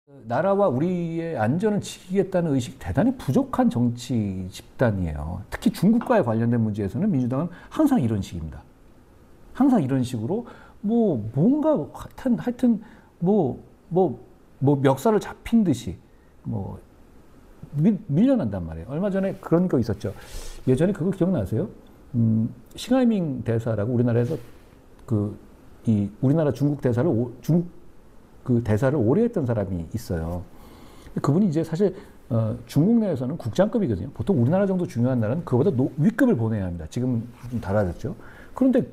나라와 우리의 안전을 지키겠다는 의식이 대단히 부족한 정치 집단이에요. 특히 중국과의 관련된 문제에서는 민주당은 항상 이런 식입니다. 항상 이런 식으로 뭔가 하여튼 멱살을 잡힌 듯이 밀려난단 말이에요. 얼마 전에 그런 거 있었죠. 예전에 그거 기억나세요? 싱하이밍 대사라고 우리나라에서 우리나라 중국 대사를 그 대사를 오래 했던 사람이 있어요. 그분이 이제 사실 중국 내에서는 국장급이거든요. 보통 우리나라 정도 중요한 나라는 그보다 윗급을 보내야 합니다. 지금 좀 달라졌죠. 그런데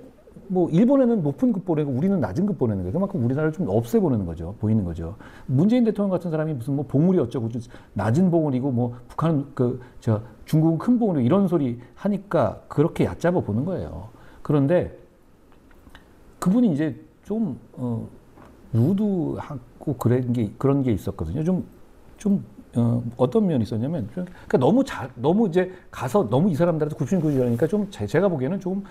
일본에는 높은 급 보내고 우리는 낮은 급 보내는 거예요. 그만큼 우리나라를 좀 없애 보내는 거죠. 보이는 거죠. 문재인 대통령 같은 사람이 무슨 봉우리 어쩌고 낮은 봉우리고 북한은 중국은 큰 봉우리 이런 소리 하니까 그렇게 얕잡아 보는 거예요. 그런데 그분이 이제 좀 루드하고 그런 게 있었거든요. 어떤 면이 있었냐면, 그러니까 너무 이제 가서 너무 이 사람들한테 굽신굽신하니까 제가 보기에는 좀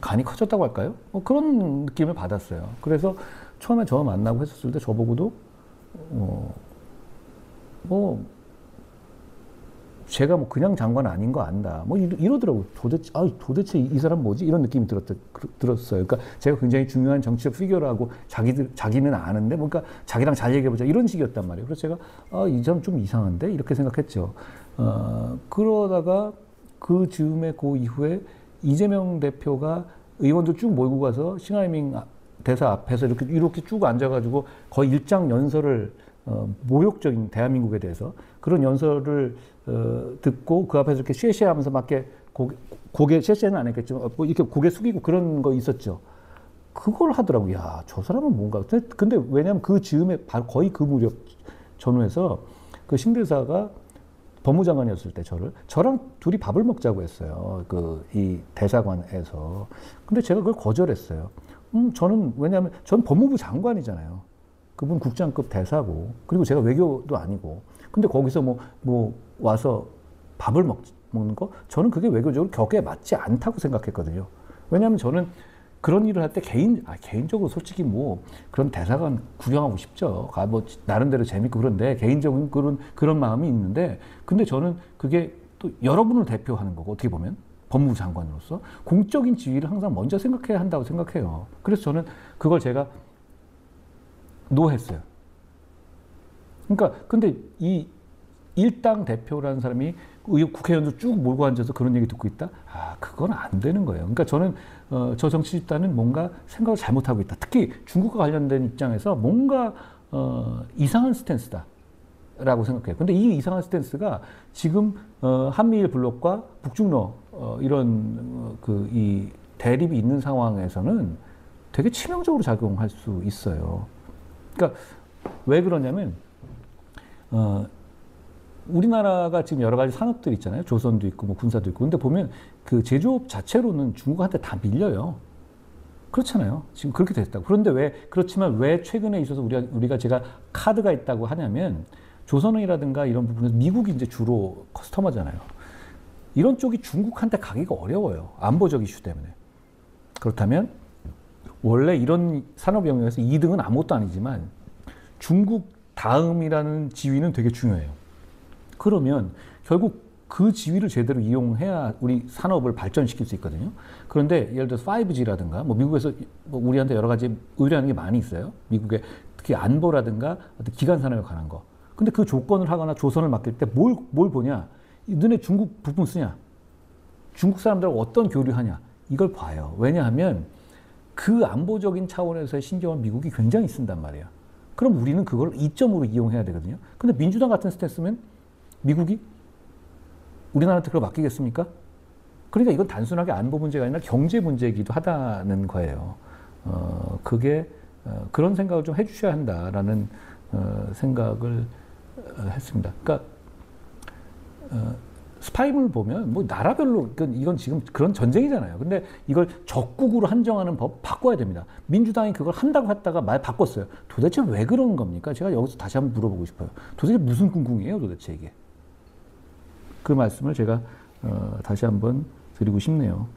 간이 커졌다고 할까요? 그런 느낌을 받았어요. 그래서 처음에 저 만나고 했었을 때 저보고도, 제가 그냥 장관 아닌 거 안다. 이러더라고요. 도대체 이 사람 뭐지? 이런 느낌이 들었어요. 그러니까 제가 굉장히 중요한 정치적 피규어라고 자기는 아는데, 그러니까 자기랑 잘 얘기해보자. 이런 식이었단 말이에요. 그래서 제가, 이 사람 좀 이상한데? 이렇게 생각했죠. 그러다가 그 이후에 이재명 대표가 의원들 쭉 몰고 가서 싱하이밍 대사 앞에서 이렇게 쭉 앉아가지고 거의 일장 연설을 모욕적인 대한민국에 대해서 그런 연설을 듣고 그 앞에서 이렇게 쉐쉐하면서 막 고개 쉐쉐는 안 했겠지만 이렇게 고개 숙이고 그런 거 있었죠. 그걸 하더라고요. 야, 저 사람은 뭔가. 근데 왜냐면 그 즈음에 거의 그 무렵 전후에서 그 신 대사가 법무장관이었을 때 저랑 둘이 밥을 먹자고 했어요. 이 대사관에서. 근데 제가 그걸 거절했어요. 왜냐하면 전 법무부 장관이잖아요. 그분 국장급 대사고, 그리고 제가 외교도 아니고. 근데 거기서 와서 밥을 먹는 거? 저는 그게 외교적으로 격에 맞지 않다고 생각했거든요. 왜냐하면 저는 그런 일을 할 때 개인적으로 솔직히 그런 대사관 구경하고 싶죠. 나름대로 재밌고 그런데 개인적인 그런 마음이 있는데, 근데 저는 그게 또 여러분을 대표하는 거고, 어떻게 보면 법무부 장관으로서 공적인 지위를 항상 먼저 생각해야 한다고 생각해요. 그래서 저는 그걸 제가 노했어요. 그러니까 근데 이 일당 대표라는 사람이 국회의원들 쭉 몰고 앉아서 그런 얘기 듣고 있다? 그건 안 되는 거예요. 그러니까 저는 저 정치 집단은 뭔가 생각을 잘못하고 있다. 특히 중국과 관련된 입장에서 뭔가 이상한 스탠스다라고 생각해요. 근데 이 이상한 스탠스가 지금 한미일 블록과 북중러 이런 이 대립이 있는 상황에서는 되게 치명적으로 작용할 수 있어요. 그러니까 왜 그러냐면 우리나라가 지금 여러 가지 산업들이 있잖아요. 조선도 있고 군사도 있고. 근데 보면 그 제조업 자체로는 중국한테 다 밀려요. 그렇잖아요. 지금 그렇게 됐다고. 그렇지만 왜 최근에 있어서 우리가 제가 카드가 있다고 하냐면 조선이라든가 이런 부분에서 미국이 이제 주로 커스터머잖아요. 이런 쪽이 중국한테 가기가 어려워요. 안보적 이슈 때문에. 그렇다면 원래 이런 산업 영역에서 2등은 아무것도 아니지만 중국 다음이라는 지위는 되게 중요해요. 그러면 결국 그 지위를 제대로 이용해야 우리 산업을 발전시킬 수 있거든요. 그런데 예를 들어서 5G라든가 미국에서 우리한테 여러 가지 의뢰하는 게 많이 있어요. 미국의 특히 안보라든가 어떤 기간 산업에 관한 거. 근데 그 조건을 하거나 조선을 맡길 때 뭘 보냐? 너네 중국 부품 쓰냐? 중국 사람들하고 어떤 교류하냐? 이걸 봐요. 왜냐하면 그 안보적인 차원에서의 신경을 미국이 굉장히 쓴단 말이에요. 그럼 우리는 그걸 이점으로 이용해야 되거든요. 근데 민주당 같은 스탠스면 미국이 우리나라한테 그걸 맡기겠습니까? 그러니까 이건 단순하게 안보 문제가 아니라 경제 문제이기도 하다는 거예요. 그런 생각을 좀 해주셔야 한다라는 생각을 했습니다. 그러니까 스파이물 보면 나라별로 이건 지금 그런 전쟁이잖아요. 근데 이걸 적국으로 한정하는 법 바꿔야 됩니다. 민주당이 그걸 한다고 했다가 말 바꿨어요. 도대체 왜 그러는 겁니까? 제가 여기서 다시 한번 물어보고 싶어요. 도대체 무슨 꿍꿍이에요, 도대체 이게? 그 말씀을 제가 다시 한번 드리고 싶네요.